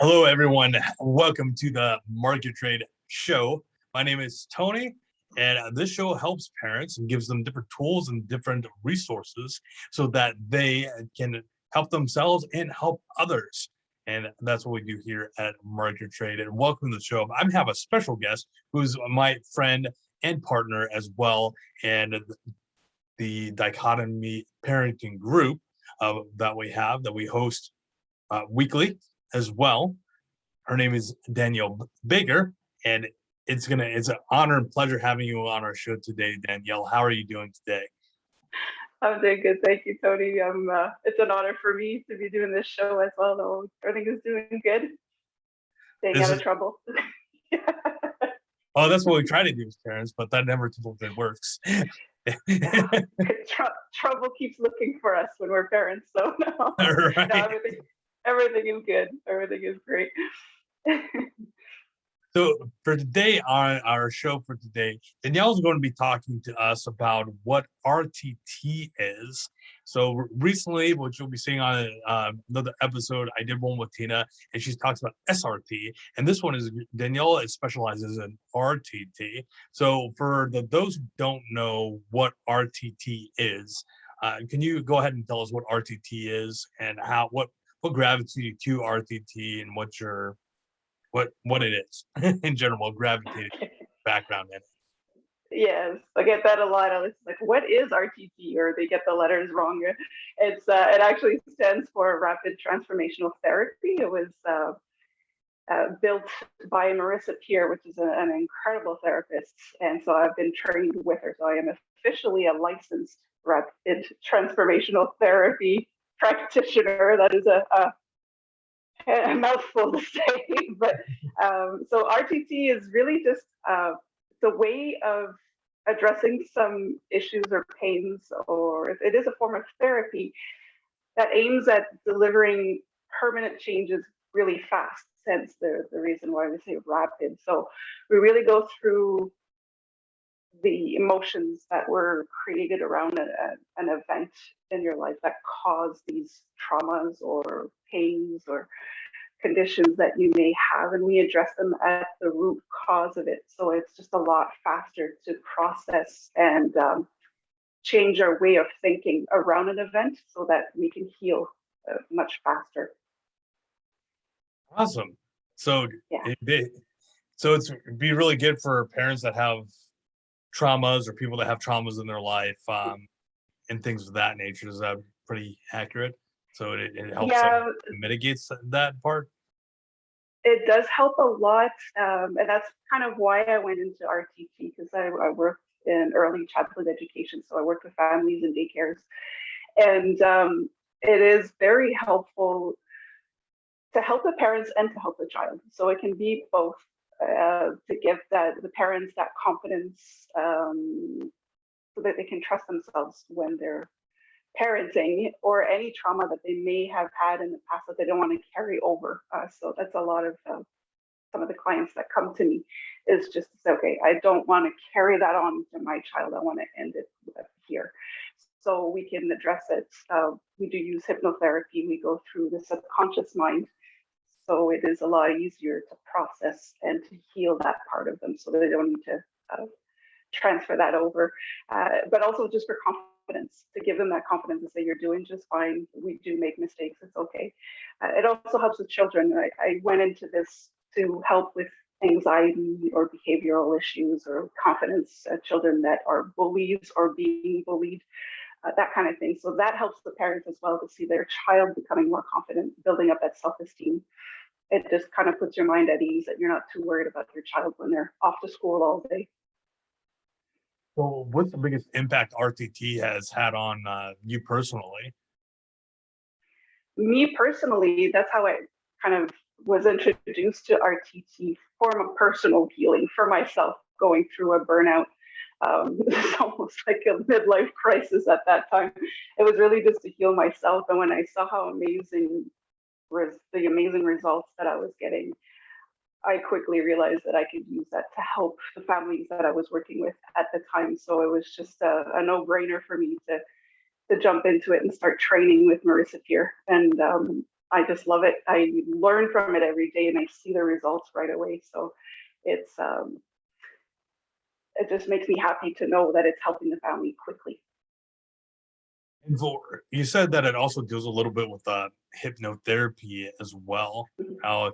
Hello, everyone. Welcome to the Market Trade Show. My name is Tony, and this show helps parents and gives them different tools and different resources so that they can help themselves and help others. And that's what we do here at Market Trade. And welcome to the show. I have a special guest who's my friend and partner as well, and the Dichotomy Parenting Group that we host weekly as well. Her name is Danielle Baker, and it's an honor and pleasure having you on our show today, Danielle. How are you doing today? I'm doing good, thank you, Tony. It's an honor for me to be doing this show as well. Though everything is doing good, staying out of trouble. Oh, that's what we try to do as parents, but that never typically works. Trouble keeps looking for us when we're parents. So no, Right. no, everything is good. Everything is great. So for today, on our show for today, Danielle is going to be talking to us about what RTT is. So recently, which you'll be seeing on another episode, I did one with Tina, and she talks about SRT. And this one is Danielle specializes in RTT. So for those who don't know what RTT is, can you go ahead and tell us what RTT is and what gravitated to RTT and what it is in general, gravitated background in it. Yes, I get that a lot. It's like, what is RTT? Or they get the letters wrong. It actually stands for Rapid Transformational Therapy. It was built by Marissa Peer, which is an incredible therapist. And so I've been trained with her. So I am officially a licensed Rapid Transformational Therapy practitioner. That is a mouthful to say, but so RTT is really just the way of addressing some issues or pains, or it is a form of therapy that aims at delivering permanent changes really fast, hence the reason why we say rapid. So we really go through the emotions that were created around an event in your life that caused these traumas or pains or conditions that you may have, and we address them at the root cause of it. So it's just a lot faster to process and change our way of thinking around an event so that we can heal much faster. Awesome. So yeah. It'd be really good for parents that have traumas or people that have traumas in their life and things of that nature. Is that pretty accurate? So it helps mitigates that part? It does help a lot. And that's kind of why I went into RTT, because I worked in early childhood education. So I worked with families and daycares. And it is very helpful to help the parents and to help the child. So it can be both. To give the parents that confidence so that they can trust themselves when they're parenting, or any trauma that they may have had in the past that they don't want to carry over. So that's a lot of some of the clients that come to me is just to say, okay, I don't want to carry that on to my child. I want to end it here. So we can address it. We do use hypnotherapy. We go through the subconscious mind. So it is a lot easier to process and to heal that part of them so they don't need to transfer that over. But also just for confidence, to give them that confidence to say, you're doing just fine. We do make mistakes. It's okay. It also helps with children. I went into this to help with anxiety or behavioral issues or confidence, children that are bullies or being bullied. That kind of thing. So that helps the parents as well to see their child becoming more confident, building up that self-esteem. It just kind of puts your mind at ease that you're not too worried about your child when they're off to school all day. So what's the biggest impact RTT has had on you personally? Me personally, that's how I kind of was introduced to RTT, form of personal healing for myself, going through a burnout. It's almost like a midlife crisis at that time. It was really just to heal myself. And when I saw how amazing the amazing results that I was getting, I quickly realized that I could use that to help the families that I was working with at the time. So it was just a no-brainer for me to jump into it and start training with Marissa Peer. And I just love it. I learn from it every day and I see the results right away. So it's it just makes me happy to know that it's helping the family quickly. And you said that it also deals a little bit with hypnotherapy as well. Mhm. How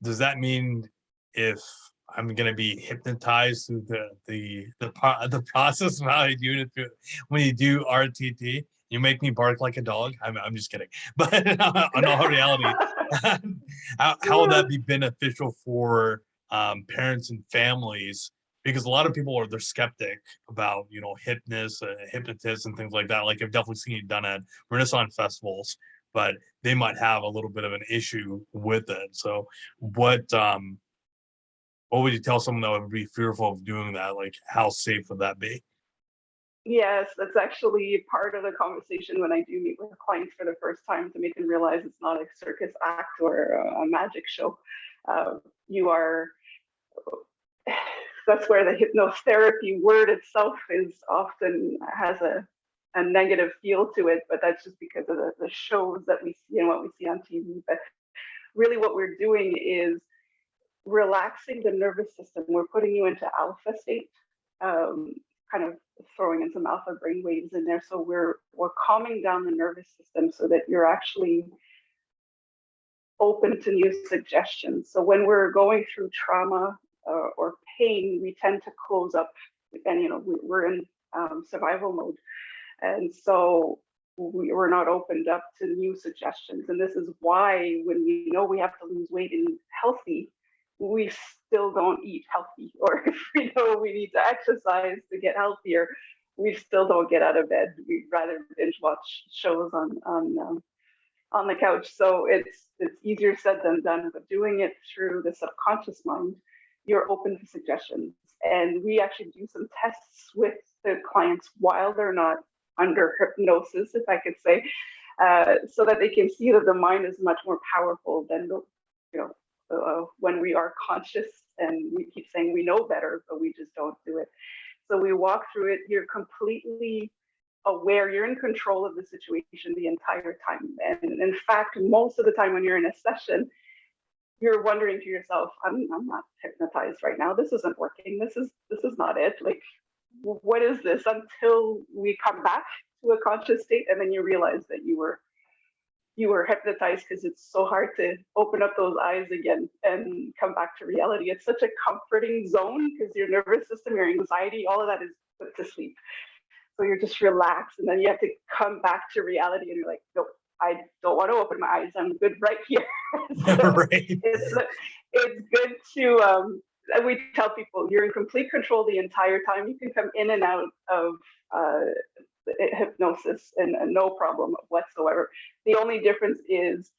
does that mean if I'm gonna be hypnotized through the process of how you do it when you do RTT? You make me bark like a dog. I'm just kidding, but in all reality, how would that be beneficial for parents and families? Because a lot of people they're skeptic about hypnotists and things like that. Like I've definitely seen it done at Renaissance festivals, but they might have a little bit of an issue with it. So what would you tell someone that would be fearful of doing that? Like how safe would that be? Yes, that's actually part of the conversation when I do meet with clients for the first time to make them realize it's not a circus act or a magic show. You are, that's where the hypnotherapy word itself is often has a negative feel to it, but that's just because of the shows that we see and what we see on TV. But really, what we're doing is relaxing the nervous system. We're putting you into alpha state, um, kind of throwing in some alpha brain waves in there. So we're calming down the nervous system so that you're actually open to new suggestions. So when we're going through trauma or pain, we tend to close up, and we're in survival mode, and so we're not opened up to new suggestions. And this is why when we know we have to lose weight and eat healthy, we still don't eat healthy. Or if we know we need to exercise to get healthier, we still don't get out of bed. We'd rather binge watch shows on the couch. So it's easier said than done. But doing it through the subconscious mind, you're open to suggestions. And we actually do some tests with the clients while they're not under hypnosis, if I could say, so that they can see that the mind is much more powerful than when we are conscious and we keep saying we know better, but we just don't do it. So we walk through it. You're completely aware. You're in control of the situation the entire time. And in fact, most of the time when you're in a session, you're wondering to yourself, I'm not hypnotized right now. This isn't working. This is not it. Like, what is this? Until we come back to a conscious state, and then you realize that you were hypnotized, because it's so hard to open up those eyes again and come back to reality. It's such a comforting zone because your nervous system, your anxiety, all of that is put to sleep. So you're just relaxed, and then you have to come back to reality, and you're like, nope, I don't want to open my eyes. I'm good right here. So Right. it's good to we tell people you're in complete control the entire time. You can come in and out of hypnosis and no problem whatsoever. The only difference is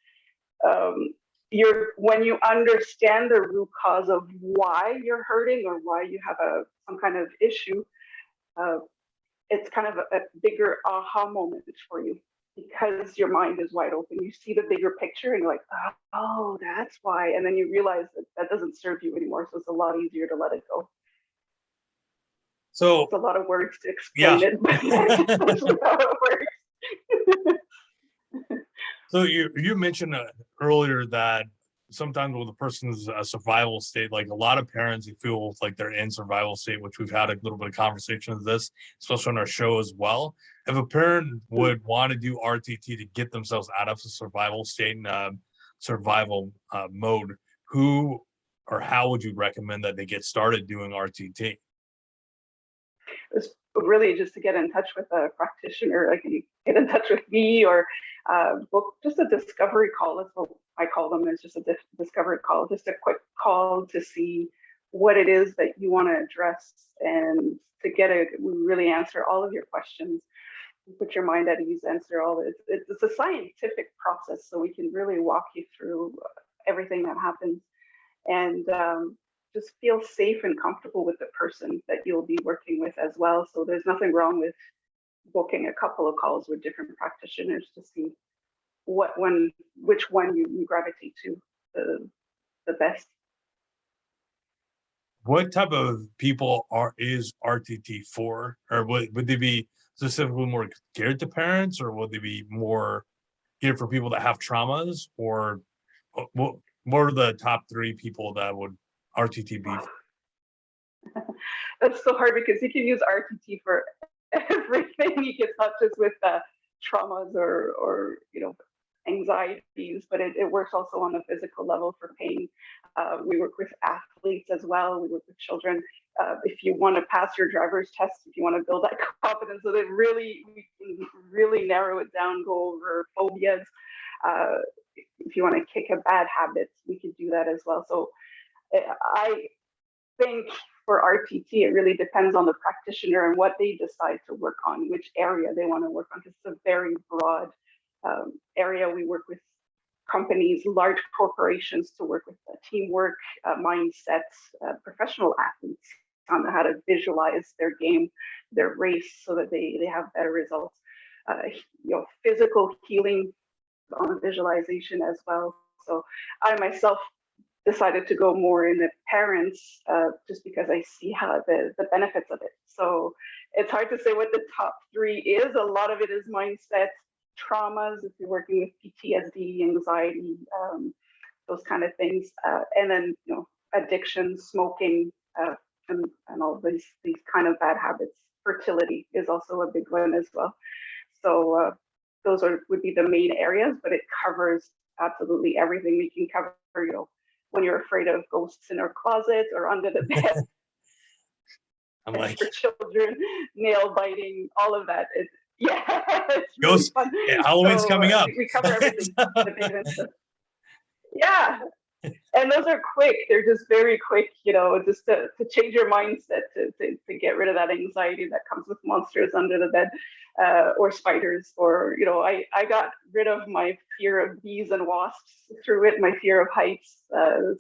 when you understand the root cause of why you're hurting or why you have some kind of issue. It's kind of a bigger aha moment for you, because your mind is wide open. You see the bigger picture and you're like, oh, that's why. And then you realize that doesn't serve you anymore. So it's a lot easier to let it go. So it's a lot of words to yeah. explain it, but that's essentially how it works. So you mentioned earlier that sometimes with a person's survival state, like a lot of parents, they feel like they're in survival state, which we've had a little bit of conversation of this, especially on our show as well. If a parent would want to do RTT to get themselves out of the survival state and survival mode, who or how would you recommend that they get started doing RTT? It's really just to get in touch with a practitioner. Like, you get in touch with me or book just a discovery call. That's what I call them. It's just a discovery call, just a quick call to see what it is that you want to address, and to really answer all of your questions, put your mind at ease, answer all it. It's a scientific process, so we can really walk you through everything that happens, and just feel safe and comfortable with the person that you'll be working with as well. So there's nothing wrong with booking a couple of calls with different practitioners to see which one you gravitate to the best. What type of people is RTT for, or would they be specifically more geared to parents, or would they be more geared for people that have traumas, or what are the top three people that would RTT be for? That's so hard because you can use RTT for everything. You can not just with traumas or anxieties, but it works also on the physical level for pain. We work with athletes as well. We work with children. If you want to pass your driver's test, if you want to build that confidence, so that we can really narrow it down, go over phobias. If you want to kick a bad habit, we could do that as well. So I think for RTT, it really depends on the practitioner and what they decide to work on, which area they want to work on, because it's a very broad area. We work with companies, large corporations, to work with teamwork, mindsets, professional athletes on how to visualize their game, their race, so that they have better results. Physical healing on visualization as well. So I myself decided to go more in the parents, just because I see how the benefits of it. So it's hard to say what the top three is. A lot of it is mindset, traumas, if you're working with PTSD, anxiety, those kind of things, and then addiction, smoking, and all these kind of bad habits. Fertility is also a big one as well. So those would be the main areas, but it covers absolutely everything. We can cover, when you're afraid of ghosts in our closet or under the bed. I'm like, for children, nail biting, all of that. It's really ghost. fun. Yeah, Halloween's coming up. We cover everything. Yeah. And those are quick. They're just very quick, just to change your mindset, to get rid of that anxiety that comes with monsters under the bed, or spiders, or, I got rid of my fear of bees and wasps through it, my fear of heights.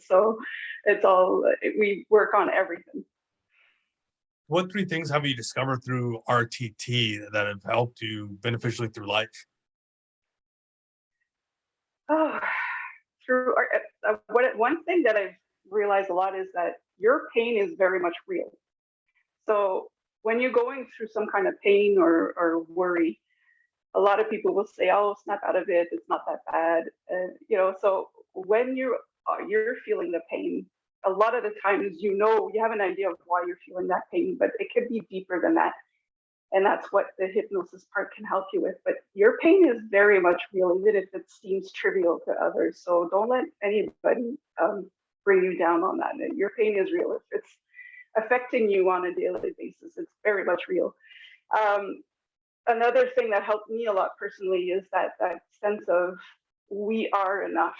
So it's all, we work on everything. What three things have you discovered through RTT that have helped you beneficially through life? Oh, one thing that I've realized a lot is that your pain is very much real. So when you're going through some kind of pain or worry, a lot of people will say, "Oh, snap out of it. It's not that bad." So when you're feeling the pain, a lot of the times, you have an idea of why you're feeling that pain, but it could be deeper than that. And that's what the hypnosis part can help you with. But your pain is very much real, even if it seems trivial to others. So don't let anybody bring you down on that. Your pain is real. If it's affecting you on a daily basis, it's very much real. Another thing that helped me a lot personally is that sense of we are enough.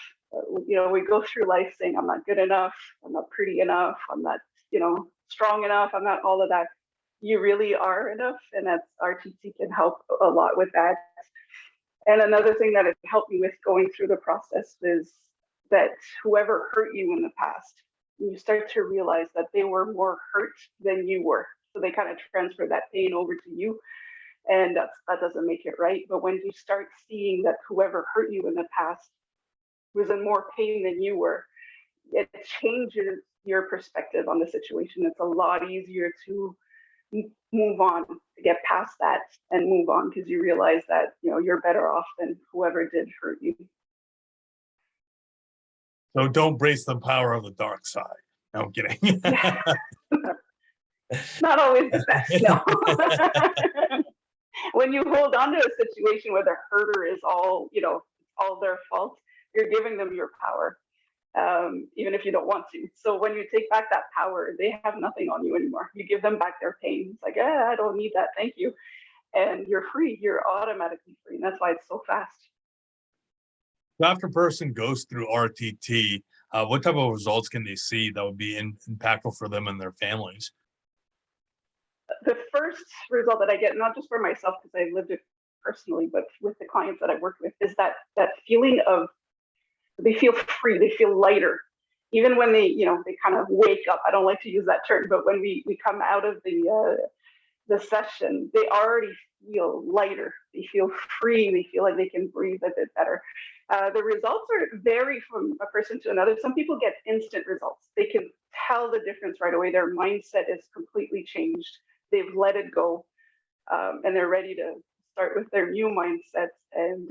We go through life saying, I'm not good enough, I'm not pretty enough, I'm not, strong enough, I'm not all of that. You really are enough, and that's RTT can help a lot with that. And another thing that it helped me with going through the process is that whoever hurt you in the past, you start to realize that they were more hurt than you were. So they kind of transfer that pain over to you. And that doesn't make it right. But when you start seeing that whoever hurt you in the past was in more pain than you were, it changes your perspective on the situation. It's a lot easier to move on, to get past that and move on, because you realize that you're better off than whoever did hurt you. So don't brace the power of the dark side. No, I'm kidding. Not always the best, no. When you hold on to a situation where the hurter is all their fault, you're giving them your power, even if you don't want to. So when you take back that power, they have nothing on you anymore. You give them back their pain. It's like, I don't need that, thank you. And you're free. You're automatically free. And that's why it's so fast. After a person goes through RTT, what type of results can they see that would be impactful for them and their families? The first result that I get, not just for myself because I've lived it personally, but with the clients that I work with, is that feeling of they feel free, they feel lighter. Even when they kind of wake up. I don't like to use that term, but when we come out of the session, they already feel lighter. They feel free. They feel like they can breathe a bit better. The results vary from a person to another. Some people get instant results. They can tell the difference right away. Their mindset is completely changed. They've let it go, and they're ready to start with their new mindsets. And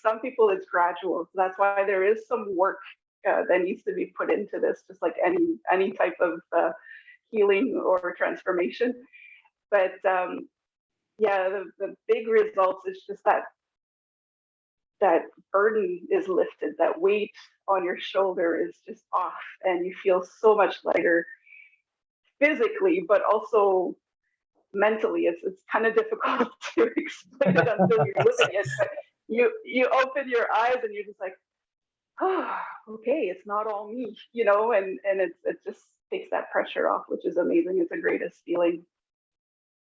some people, it's gradual. So that's why there is some work that needs to be put into this, just like any type of healing or transformation. But yeah, the big results is just that burden is lifted, that weight on your shoulder is just off, and you feel so much lighter physically, but also mentally. It's kind of difficult to explain it until you're living it. But you open your eyes and you're just like, oh, okay, it's not all me, and it just takes that pressure off, which is amazing. It's the greatest feeling.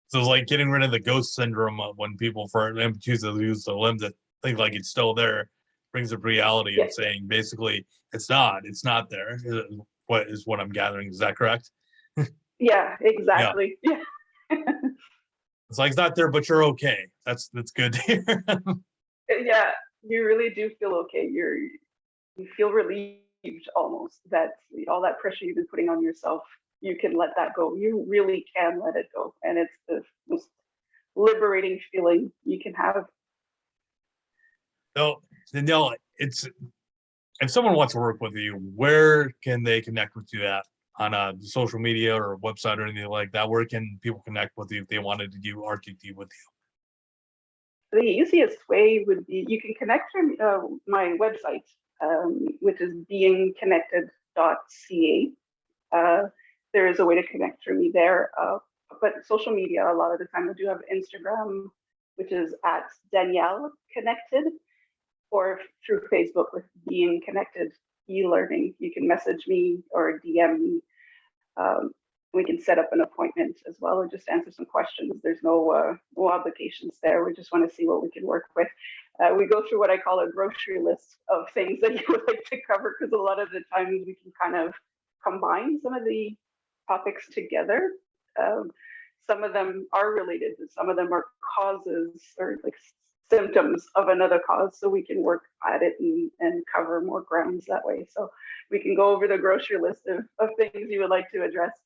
So it's like getting rid of the ghost syndrome of when people for amputees that lose the limb that think like it's still there, brings up reality Yeah, of saying basically it's not there. What I'm gathering. Is that correct? yeah, Yeah. exactly. Yeah. It's like it's not there, but you're okay. That's good to hear. Yeah, you really do feel okay. You feel relieved almost that all that pressure you've been putting on yourself, you can let that go. You really can let it go, and it's the most liberating feeling you can have. So Danielle, it's if someone wants to work with you, where can they connect with you at on social media or website or anything like that? Where can people connect with you if they wanted to do RTT with The easiest way would be you can connect through my website, which is beingconnected.ca. There is a way to connect through me there. But social media, a lot of the time I do have Instagram, which is at Danielle Connected, or through Facebook with Being Connected e-learning. You can message me or DM me. We can set up an appointment as well, or just answer some questions. There's no obligations there. We just want to see what we can work with. We go through what I call a grocery list of things that you would like to cover, because a lot of the times we can kind of combine some of the topics together. Some of them are related, and some of them are causes or like symptoms of another cause, so we can work at it and cover more grounds that way. So we can go over the grocery list of things you would like to address.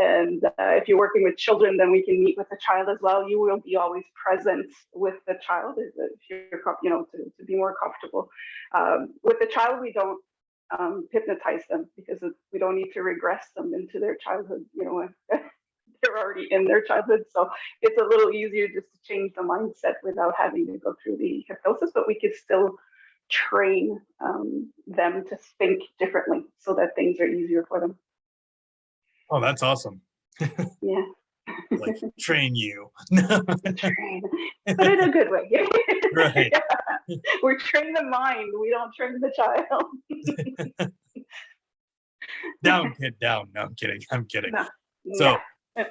And if you're working with children, then we can meet with the child as well. You will be always present with the child if you're, to be more comfortable. With the child, we don't hypnotize them, because we don't need to regress them into their childhood. They're already in their childhood, so it's a little easier just to change the mindset without having to go through the hypnosis. But we could still train them to think differently so that things are easier for them. Oh, that's awesome. Yeah. Like train you. Train, but in a good way. Right. Yeah. We train the mind. We don't train the child. Down, kid, down. No, I'm kidding. I'm kidding. No. So Yeah.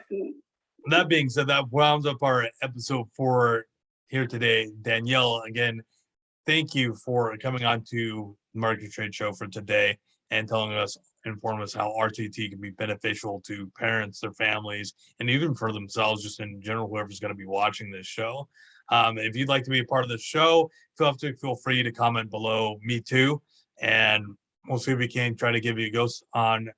that being said, that rounds up our episode 4 here today. Danielle, again, thank you for coming on to Market Trade Show for today and inform us how RTT can be beneficial to parents, their families, and even for themselves, just in general, whoever's going to be watching this show. If you'd like to be a part of the show, feel free to comment below. Me too. And we'll see if we can try to give you a ghost on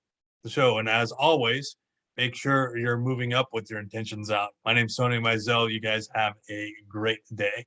the show. And as always, make sure you're moving up with your intentions out. My name's Tony Mizell. You guys have a great day.